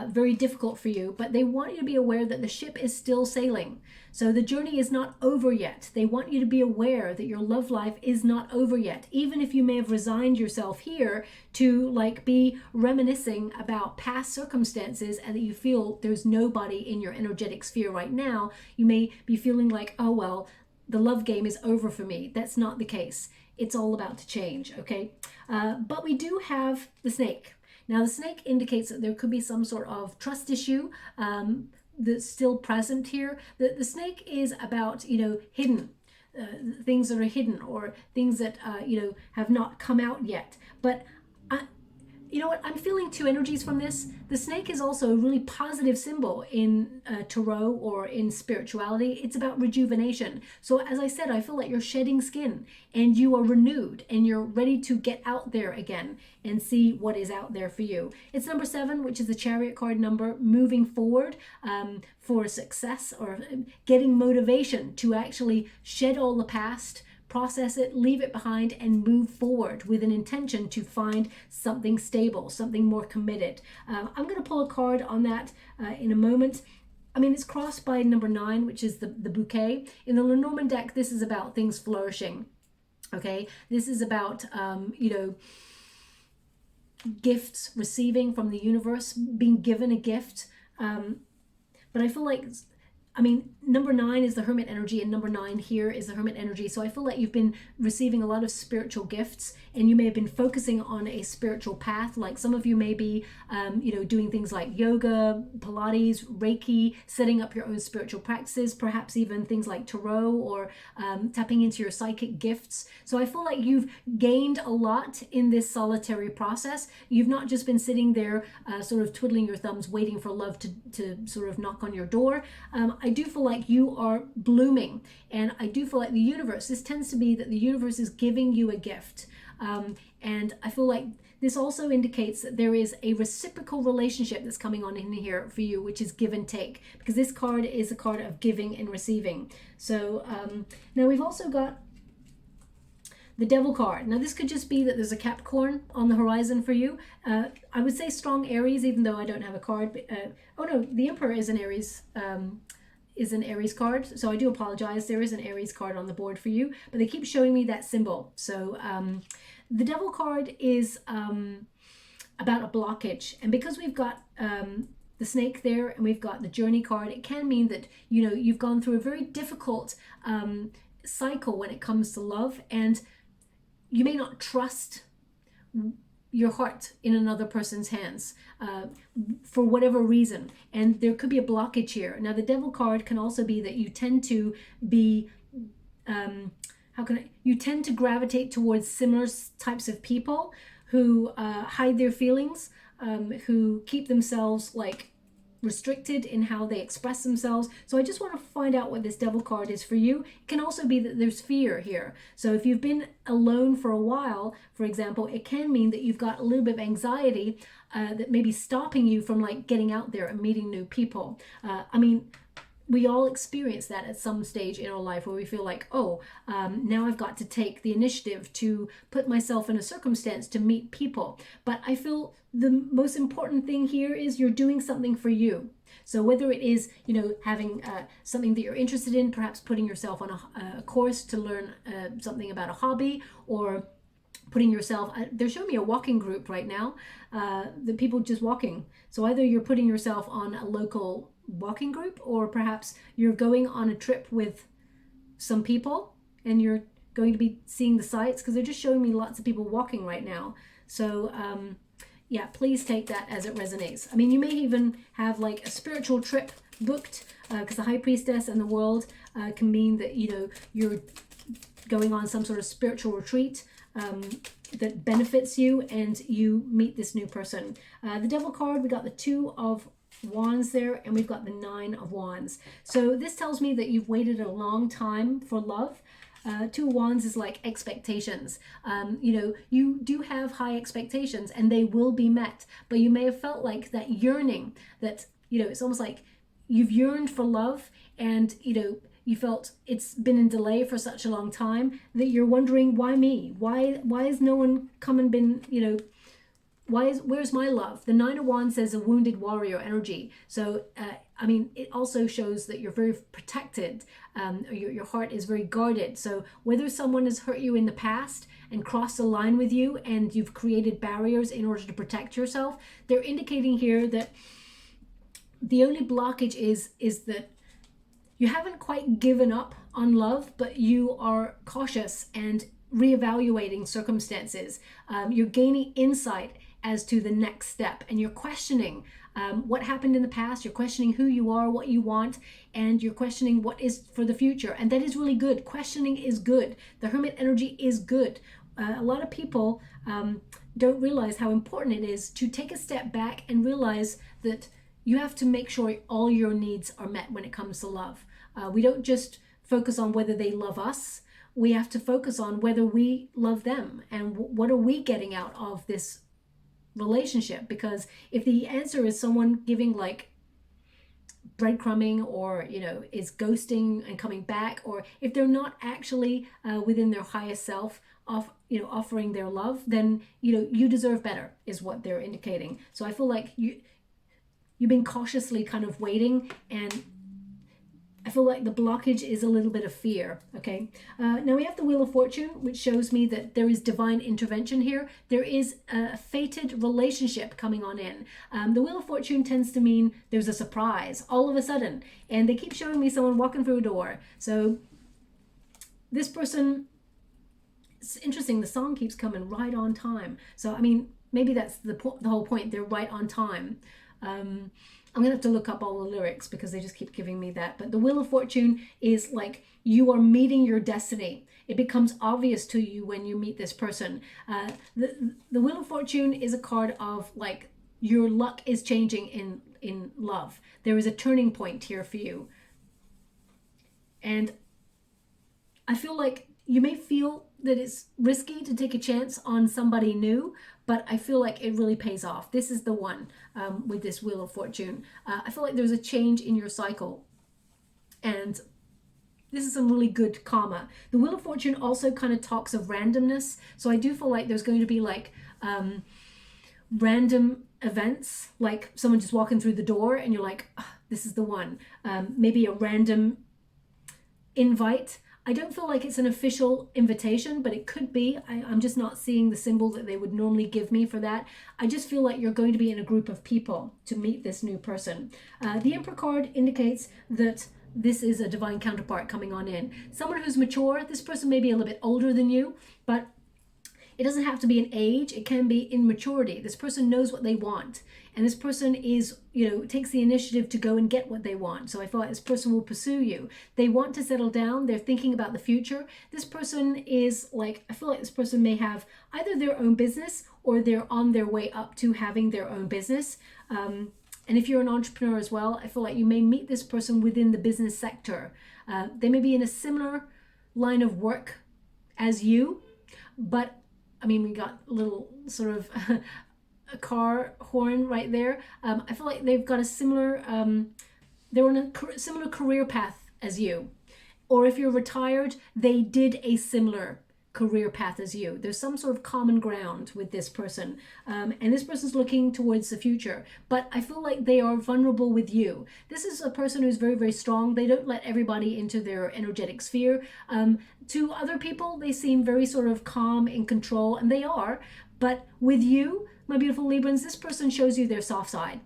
very difficult for you, but they want you to be aware that the ship is still sailing. So the journey is not over yet. They want you to be aware that your love life is not over yet. Even if you may have resigned yourself here to be reminiscing about past circumstances, and that you feel there's nobody in your energetic sphere right now, you may be feeling like, oh, well, the love game is over for me. That's not the case. It's all about to change, okay? But we do have the snake. Now, the snake indicates that there could be some sort of trust issue that's still present here. The snake is about, hidden, things that are hidden, or things that, have not come out yet. But you know what? I'm feeling 2 energies from this. The snake is also a really positive symbol in tarot or in spirituality. It's about rejuvenation. So as I said, I feel like you're shedding skin and you are renewed and you're ready to get out there again and see what is out there for you. It's number 7, which is the Chariot card number, moving forward for success, or getting motivation to actually shed all the past, process it, leave it behind, and move forward with an intention to find something stable, something more committed. I'm going to pull a card on that in a moment. I mean, it's crossed by number 9, which is the bouquet. In the Lenormand deck, this is about things flourishing. Okay, this is about, gifts, receiving from the universe, being given a gift. But I feel like, number 9 is the Hermit energy, and number 9 here is the Hermit energy. So I feel like you've been receiving a lot of spiritual gifts, and you may have been focusing on a spiritual path. Like some of you may be, doing things like yoga, Pilates, Reiki, setting up your own spiritual practices, perhaps even things like tarot, or tapping into your psychic gifts. So I feel like you've gained a lot in this solitary process. You've not just been sitting there sort of twiddling your thumbs, waiting for love to sort of knock on your door. I do feel like you are blooming, and I do feel like the universe, this tends to be that the universe is giving you a gift, and I feel like this also indicates that there is a reciprocal relationship that's coming on in here for you, which is give and take, because this card is a card of giving and receiving. So now we've also got the Devil card. Now this could just be that there's a Capricorn on the horizon for you. I would say strong Aries, even though I don't have a card. But, oh no, the Emperor is an Aries. Is an Aries card, so I do apologize. There is an Aries card on the board for you, but they keep showing me that symbol. So the Devil card is about a blockage, and because we've got the snake there and we've got the Journey card, it can mean that you've gone through a very difficult cycle when it comes to love, and you may not trust your heart in another person's hands for whatever reason, and there could be a blockage here. Now the Devil card can also be that you tend to be you tend to gravitate towards similar types of people who hide their feelings, who keep themselves like restricted in how they express themselves. So I just want to find out what this Devil card is for you. It can also be that there's fear here. So if you've been alone for a while, for example, it can mean that you've got a little bit of anxiety that may be stopping you from like getting out there and meeting new people. I mean, we all experience that at some stage in our life where we feel like, oh, now I've got to take the initiative to put myself in a circumstance to meet people. But I feel the most important thing here is you're doing something for you. So whether it is, you know, having something that you're interested in, perhaps putting yourself on a course to learn something about a hobby, or putting yourself, they're showing me a walking group right now, the people just walking. So either you're putting yourself on a local walking group, or perhaps you're going on a trip with some people and you're going to be seeing the sights, because they're just showing me lots of people walking right now. So yeah, please take that as it resonates. I mean, you may even have like a spiritual trip booked, because the High Priestess and the World can mean that, you know, you're going on some sort of spiritual retreat that benefits you, and you meet this new person. The Devil card, we got the 2 of Wands there, and we've got the 9 of Wands. So this tells me that you've waited a long time for love. 2 of Wands is like expectations. You know, you do have high expectations and they will be met, but you may have felt like that yearning, that, you know, it's almost like you've yearned for love, and, you know, you felt it's been in delay for such a long time that you're wondering, why me? Why has no one come and been, you know, where's my love? The 9 of Wands says a wounded warrior energy. So, I mean, it also shows that you're very protected. Your heart is very guarded. So whether someone has hurt you in the past and crossed a line with you, and you've created barriers in order to protect yourself, they're indicating here that the only blockage is that you haven't quite given up on love, but you are cautious and reevaluating circumstances. You're gaining insight as to the next step, and you're questioning what happened in the past. You're questioning who you are, what you want, and you're questioning what is for the future. And that is really good. Questioning is good. The Hermit energy is good. A lot of people don't realize how important it is to take a step back and realize that you have to make sure all your needs are met when it comes to love. We don't just focus on whether they love us. We have to focus on whether we love them, and what are we getting out of this relationship. Because if the answer is someone giving like breadcrumbing, or, you know, is ghosting and coming back, or if they're not actually within their highest self offering their love, then, you know, you deserve better is what they're indicating. So I feel like you've been cautiously kind of waiting, and I feel like the blockage is a little bit of fear, okay? Now we have the Wheel of Fortune, which shows me that there is divine intervention here. There is a fated relationship coming on in. The Wheel of Fortune tends to mean there's a surprise all of a sudden, and they keep showing me someone walking through a door. So this person, it's interesting, the song keeps coming right on time. So, I mean, maybe that's the whole point. They're right on time. I'm gonna have to look up all the lyrics because they just keep giving me that. But the Wheel of Fortune is like you are meeting your destiny. It becomes obvious to you when you meet this person. The Wheel of Fortune is a card of like your luck is changing in love. There is a turning point here for you. And I feel like you may feel that it's risky to take a chance on somebody new, but I feel like it really pays off. This is the one with this Wheel of Fortune. I feel like there's a change in your cycle, and this is some really good karma. The Wheel of Fortune also kind of talks of randomness, so I do feel like there's going to be like random events, like someone just walking through the door and you're like, oh, this is the one. Maybe a random invite. I don't feel like it's an official invitation, but it could be. I'm just not seeing the symbol that they would normally give me for that. I just feel like you're going to be in a group of people to meet this new person. The Emperor card indicates that this is a divine counterpart coming on in. Someone who's mature. This person may be a little bit older than you, but it doesn't have to be in age. It can be in maturity. This person knows what they want. And this person is, you know, takes the initiative to go and get what they want. So I feel like this person will pursue you. They want to settle down. They're thinking about the future. This person is like, I feel like this person may have either their own business or they're on their way up to having their own business. And if you're an entrepreneur as well, I feel like you may meet this person within the business sector. They may be in a similar line of work as you, but I mean, we got a little sort of a car horn right there. I feel like they've got a similar, they're on a similar career path as you. Or if you're retired, they did a similar career path as you. There's some sort of common ground with this person, and this person's looking towards the future, but I feel like they are vulnerable with you. This is a person who's very, very strong. They don't let everybody into their energetic sphere. To other people, they seem very sort of calm, in control, and they are, but with you, my beautiful Librans, this person shows you their soft side.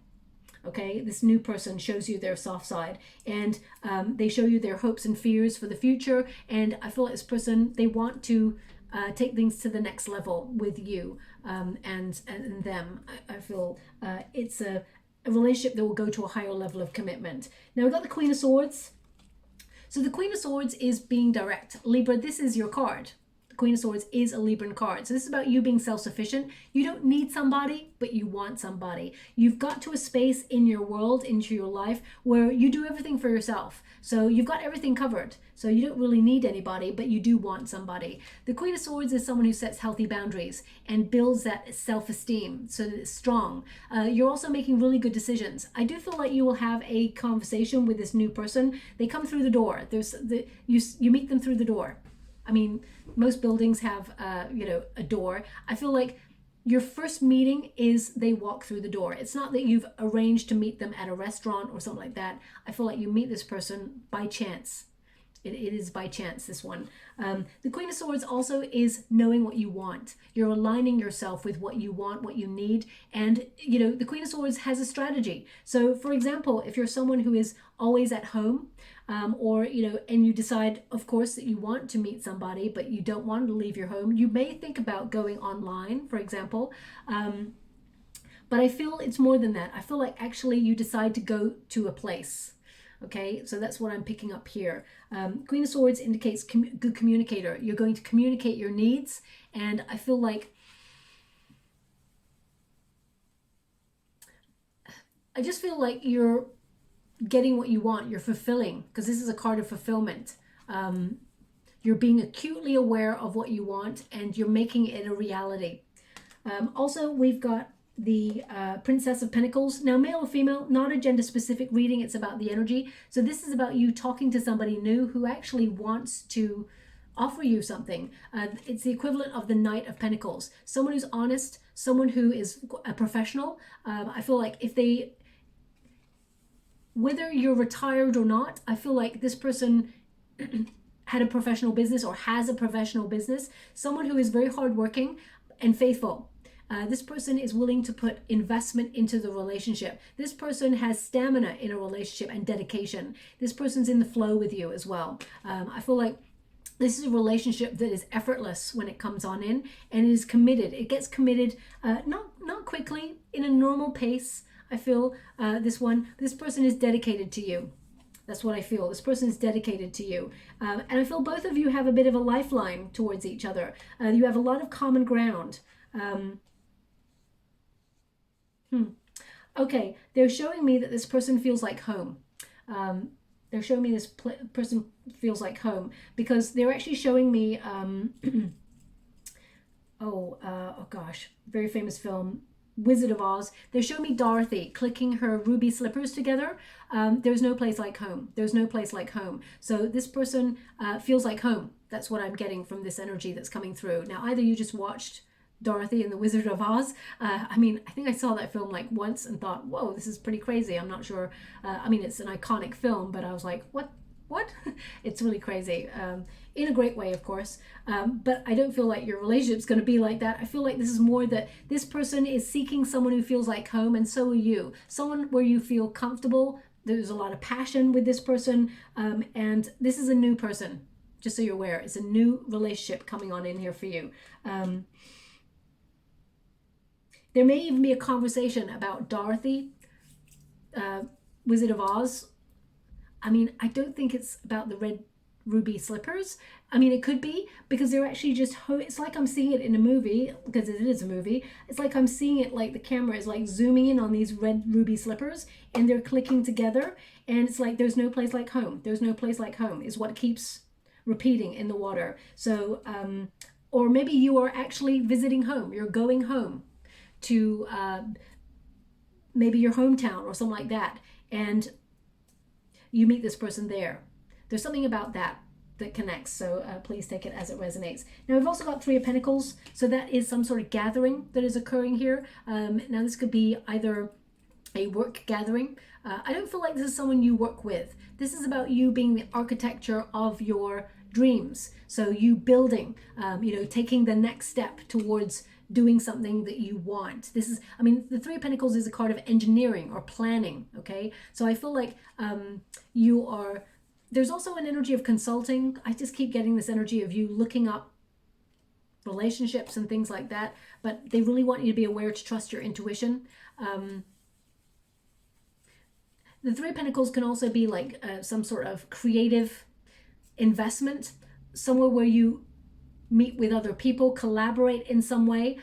Okay, this new person shows you their soft side, and they show you their hopes and fears for the future. And I feel like this person, they want to take things to the next level with you and them. I feel it's a relationship that will go to a higher level of commitment. Now we've got the Queen of Swords. So the Queen of Swords is being direct. Libra, this is your card. Queen of Swords is a Libran card. So this is about you being self-sufficient. You don't need somebody, but you want somebody. You've got to a space in your world, into your life, where you do everything for yourself. So you've got everything covered. So you don't really need anybody, but you do want somebody. The Queen of Swords is someone who sets healthy boundaries and builds that self-esteem so that it's strong. You're also making really good decisions. I do feel like you will have a conversation with this new person. They come through the door. You meet them through the door. I mean, most buildings have, a door. I feel like your first meeting is they walk through the door. It's not that you've arranged to meet them at a restaurant or something like that. I feel like you meet this person by chance. It is by chance, this one. The Queen of Swords also is knowing what you want. You're aligning yourself with what you want, what you need. And, the Queen of Swords has a strategy. So, for example, if you're someone who is always at home, and you decide, of course, that you want to meet somebody, but you don't want to leave your home, you may think about going online, for example. But I feel it's more than that. I feel like actually you decide to go to a place. Okay, so that's what I'm picking up here. Queen of Swords indicates good communicator. You're going to communicate your needs, and I feel like I just feel like you're getting what you want. You're fulfilling, because this is a card of fulfillment. You're being acutely aware of what you want, and you're making it a reality. Also, we've got the Princess of Pentacles. Now, male or female, not a gender specific reading. It's about the energy. So this is about you talking to somebody new who actually wants to offer you something. It's the equivalent of the Knight of Pentacles. Someone who's honest, someone who is a professional. I feel like whether you're retired or not, I feel like this person had a professional business or has a professional business. Someone who is very hardworking and faithful. This person is willing to put investment into the relationship. This person has stamina in a relationship and dedication. This person's in the flow with you as well. I feel like this is a relationship that is effortless when it comes on in, and is committed. It gets committed not quickly, in a normal pace. I feel this person is dedicated to you. That's what I feel. This person is dedicated to you. And I feel both of you have a bit of a lifeline towards each other. You have a lot of common ground. Okay, they're showing me that this person feels like home. They're showing me this person feels like home, because they're actually showing me, oh gosh, very famous film, Wizard of Oz. They're showing me Dorothy clicking her ruby slippers together. There's no place like home. There's no place like home. So this person feels like home. That's what I'm getting from this energy that's coming through. Now, either you just watched Dorothy and the Wizard of Oz. I think I saw that film like once and thought, whoa, this is pretty crazy. I'm not sure. It's an iconic film, but I was like, what? It's really crazy. In a great way, of course. But I don't feel like your relationship's going to be like that. I feel like this is more that this person is seeking someone who feels like home, and so are you. Someone where you feel comfortable. There's a lot of passion with this person. And this is a new person, just so you're aware. It's a new relationship coming on in here for you. There may even be a conversation about Dorothy, Wizard of Oz. I don't think it's about the red ruby slippers. I mean, it could be because they're actually just, it's like I'm seeing it in a movie, because it is a movie. It's like I'm seeing it like the camera is like zooming in on these red ruby slippers and they're clicking together. And it's like, there's no place like home. There's no place like home is what keeps repeating in the water. So, or maybe you are actually visiting home. You're going home to maybe your hometown or something like that. And you meet this person there. There's something about that connects, so please take it as it resonates. Now we've also got Three of Pentacles, so that is some sort of gathering that is occurring here. Now this could be either a work gathering. I don't feel like this is someone you work with. This is about you being the architecture of your dreams. So you building, you know, taking the next step towards doing something that you want. This is, I mean, the Three of Pentacles is a card of engineering or planning, okay? So I feel like you are, there's also an energy of consulting. I just keep getting this energy of you looking up relationships and things like that, but they really want you to be aware to trust your intuition. The Three of Pentacles can also be like some sort of creative investment, somewhere where you meet with other people, collaborate in some way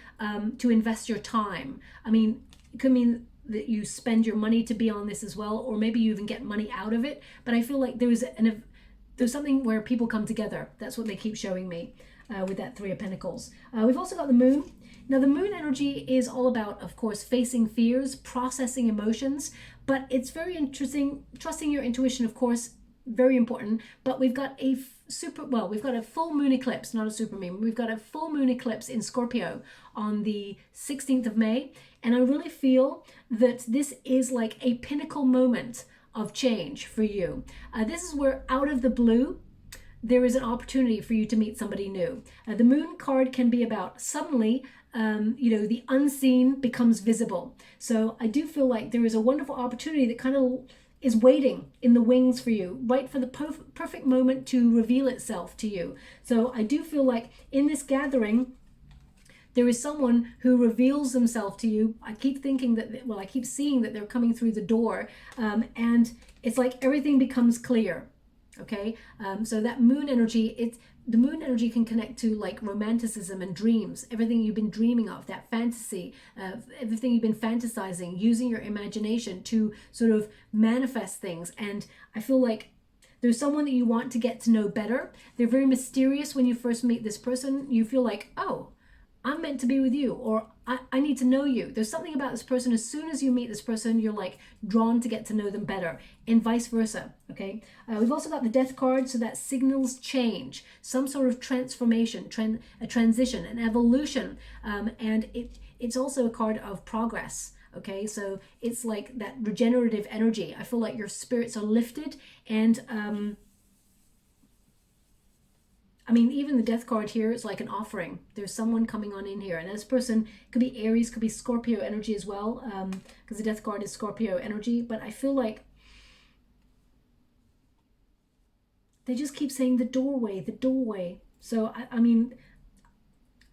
to invest your time. I mean, it could mean that you spend your money to be on this as well, or maybe you even get money out of it. But I feel like there's something where people come together. That's what they keep showing me with that Three of Pentacles. We've also got the Moon. Now the Moon energy is all about, of course, facing fears, processing emotions, but it's very interesting. Trusting your intuition, of course, very important. But we've got a we've got a full moon eclipse, not a super moon. We've got a full moon eclipse in Scorpio on the 16th of May. And I really feel that this is like a pinnacle moment of change for you. This is where out of the blue, there is an opportunity for you to meet somebody new. The Moon card can be about suddenly, you know, the unseen becomes visible. So I do feel like there is a wonderful opportunity that kind of is waiting in the wings for you, right for the perfect moment to reveal itself to you. So I do feel like in this gathering, there is someone who reveals themselves to you. I keep thinking that, well, I keep seeing that they're coming through the door, and it's like everything becomes clear. Okay, so that Moon energy, the Moon energy can connect to like romanticism and dreams, everything you've been dreaming of, that fantasy, everything you've been fantasizing, using your imagination to sort of manifest things. And I feel like there's someone that you want to get to know better. They're very mysterious when you first meet this person. You feel like, oh, I'm meant to be with you, or I need to know you. There's something about this person. As soon as you meet this person, you're like drawn to get to know them better, and vice versa. Okay. We've also got the Death card, so that signals change, some sort of transformation, a transition, an evolution, and it's also a card of progress. Okay, so it's like that regenerative energy. I feel like your spirits are lifted, and I mean, even the Death card here is like an offering. There's someone coming on in here. And this person could be Aries, could be Scorpio energy as well, because the Death card is Scorpio energy. But I feel like they just keep saying the doorway, the doorway. So, I mean,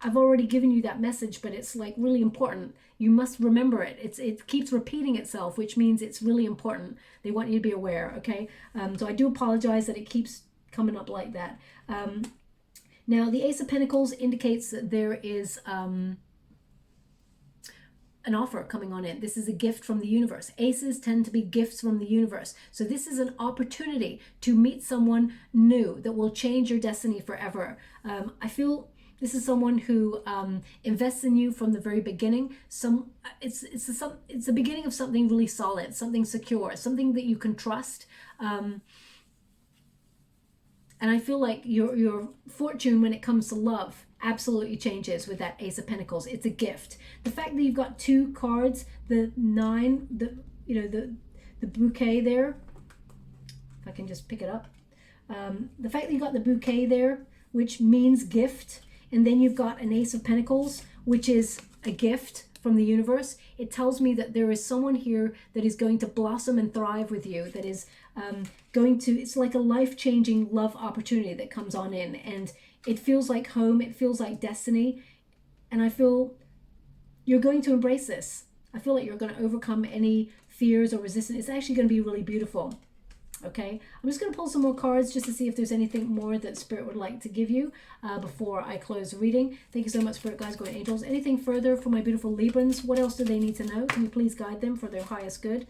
I've already given you that message, but it's like really important. You must remember it. It keeps repeating itself, which means it's really important. They want you to be aware, okay? So I do apologize that it keeps coming up like that. Now, the Ace of Pentacles indicates that there is an offer coming on in. This is a gift from the universe. Aces tend to be gifts from the universe. So this is an opportunity to meet someone new that will change your destiny forever. I feel this is someone who invests in you from the very beginning. It's the beginning of something really solid, something secure, something that you can trust. And I feel like your fortune when it comes to love absolutely changes with that Ace of Pentacles. It's a gift. The fact that you've got two cards, the 9, the bouquet there. If I can just pick it up. The fact that you've got the bouquet there, which means gift, and then you've got an Ace of Pentacles, which is a gift from the universe. It tells me that there is someone here that is going to blossom and thrive with you, that is it's like a life-changing love opportunity that comes on in, and it feels like home, it feels like destiny, and I feel you're going to embrace this. I feel like you're going to overcome any fears or resistance. It's actually going to be really beautiful. Okay, I'm just going to pull some more cards just to see if there's anything more that Spirit would like to give you before I close the reading. Thank you so much, Spirit Guides, Guardian Angels. Anything further for my beautiful Librans? What else do they need to know? Can you please guide them for their highest good?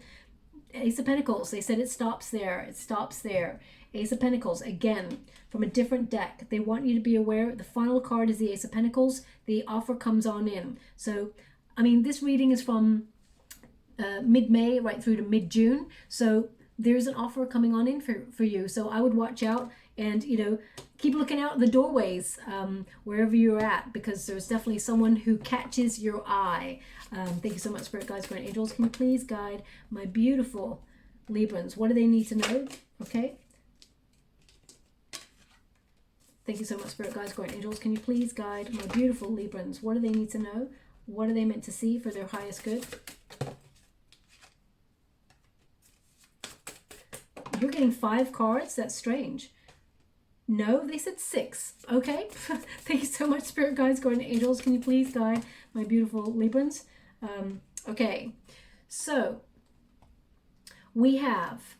Ace of Pentacles, they said it stops there. It stops there. Ace of Pentacles, again, from a different deck. They want you to be aware. The final card is the Ace of Pentacles. The offer comes on in. So, I mean, this reading is from mid-May right through to mid-June. So there's an offer coming on in for you. So I would watch out and, you know, keep looking out the doorways wherever you're at, because there's definitely someone who catches your eye. Thank you so much, Spirit Guides, Guardian Angels. Can you please guide my beautiful Librans? What do they need to know? Okay. Thank you so much, Spirit Guides, Guardian Angels. Can you please guide my beautiful Librans? What do they need to know? What are they meant to see for their highest good? You're getting 5 cards? That's strange. No, they said 6. Okay. Thank you so much, Spirit Guides, Guardian Angels. Can you please guide my beautiful Librans? Okay. So, we have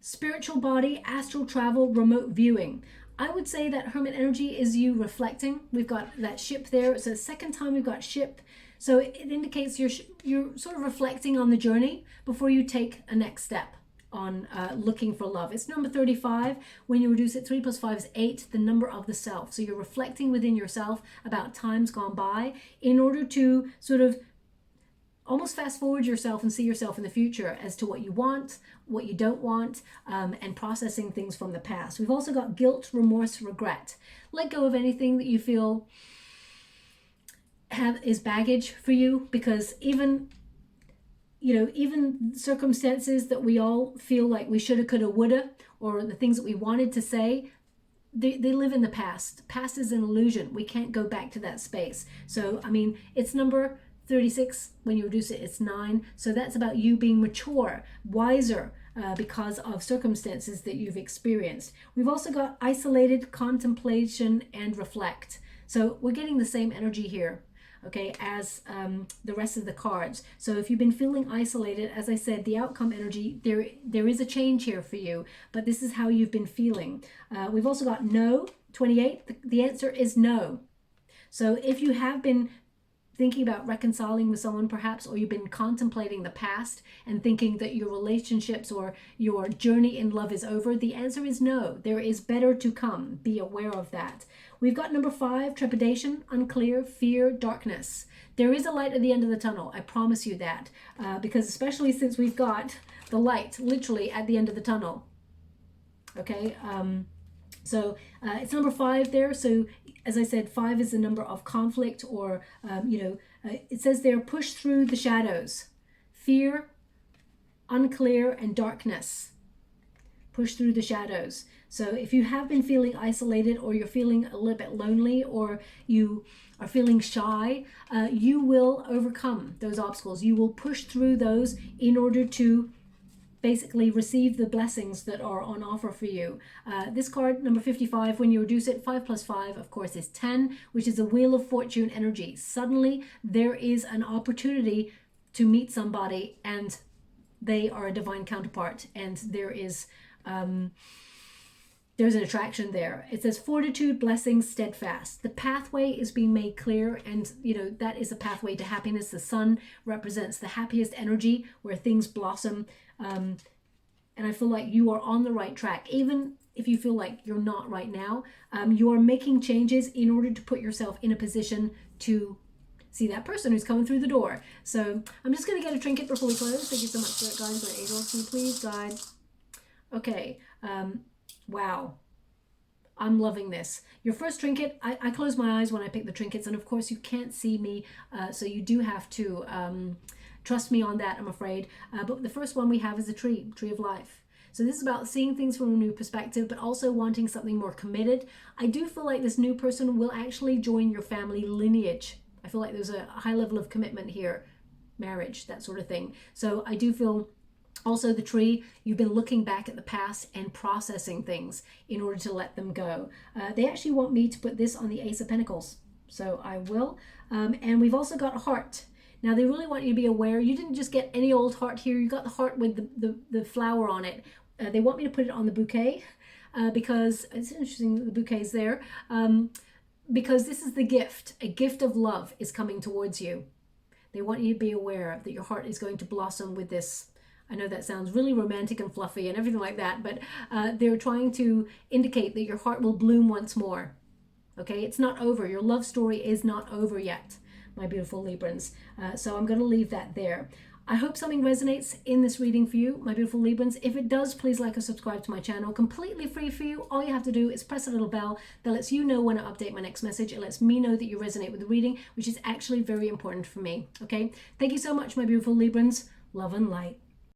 spiritual body, astral travel, remote viewing. I would say that Hermit energy is you reflecting. We've got that ship there. It's the second time we've got ship. So it indicates you're sort of reflecting on the journey before you take a next step on looking for love. It's number 35. When you reduce it, 3 plus 5 is 8, the number of the self. So you're reflecting within yourself about times gone by in order to sort of almost fast forward yourself and see yourself in the future as to what you want, what you don't want, and processing things from the past. We've also got guilt, remorse, regret. Let go of anything that you feel is baggage for you, because even circumstances that we all feel like we shoulda, coulda, woulda, or the things that we wanted to say, they live in the past. Past is an illusion. We can't go back to that space. So, I mean, it's number 36. When you reduce it, it's 9. So that's about you being mature, wiser, because of circumstances that you've experienced. We've also got isolated, contemplation, and reflect. So we're getting the same energy here, okay, as the rest of the cards. So if you've been feeling isolated, as I said, the outcome energy, there is a change here for you, but this is how you've been feeling. We've also got no, 28. The answer is no. So if you have been thinking about reconciling with someone perhaps, or you've been contemplating the past and thinking that your relationships or your journey in love is over, the answer is no. There is better to come. Be aware of that. We've got number 5, trepidation, unclear, fear, darkness. There is a light at the end of the tunnel. I promise you that, because especially since we've got the light literally at the end of the tunnel. Okay, so it's number 5 there. So as I said, 5 is the number of conflict, or, it says there, push through the shadows. Fear, unclear, and darkness. Push through the shadows. So if you have been feeling isolated, or you're feeling a little bit lonely, or you are feeling shy, you will overcome those obstacles. You will push through those in order to basically receive the blessings that are on offer for you. This card, number 55, when you reduce it, 5 plus 5, of course, is 10, which is a Wheel of Fortune energy. Suddenly, there is an opportunity to meet somebody, and they are a divine counterpart, and there's an attraction there. It says fortitude, blessings, steadfast. The pathway is being made clear, and that is a pathway to happiness. The sun represents the happiest energy where things blossom. And I feel like you are on the right track, even if you feel like you're not right now. You are making changes in order to put yourself in a position to see that person who's coming through the door. So I'm just going to get a trinket before we close. Thank you so much for that, guys. My angels, can you please guide? Okay. Wow. I'm loving this. Your first trinket, I close my eyes when I pick the trinkets, and of course you can't see me, so you do have to trust me on that, I'm afraid. But the first one we have is a tree of life. So this is about seeing things from a new perspective, but also wanting something more committed. I do feel like this new person will actually join your family lineage. I feel like there's a high level of commitment here, marriage, that sort of thing. So I do feel also the tree, you've been looking back at the past and processing things in order to let them go. They actually want me to put this on the Ace of Pentacles, so I will. And we've also got a heart. Now they really want you to be aware, you didn't just get any old heart here, you got the heart with the flower on it. they want me to put it on the bouquet because it's interesting that the bouquet's there. Because this is the gift. A gift of love is coming towards you. They want you to be aware that your heart is going to blossom with this. I know that sounds really romantic and fluffy and everything like that, but they're trying to indicate that your heart will bloom once more. Okay, it's not over. Your love story is not over yet, my beautiful Librans. So I'm going to leave that there. I hope something resonates in this reading for you, my beautiful Librans. If it does, please like or subscribe to my channel. Completely free for you. All you have to do is press a little bell that lets you know when I update my next message. It lets me know that you resonate with the reading, which is actually very important for me. Okay, thank you so much, my beautiful Librans. Love and light.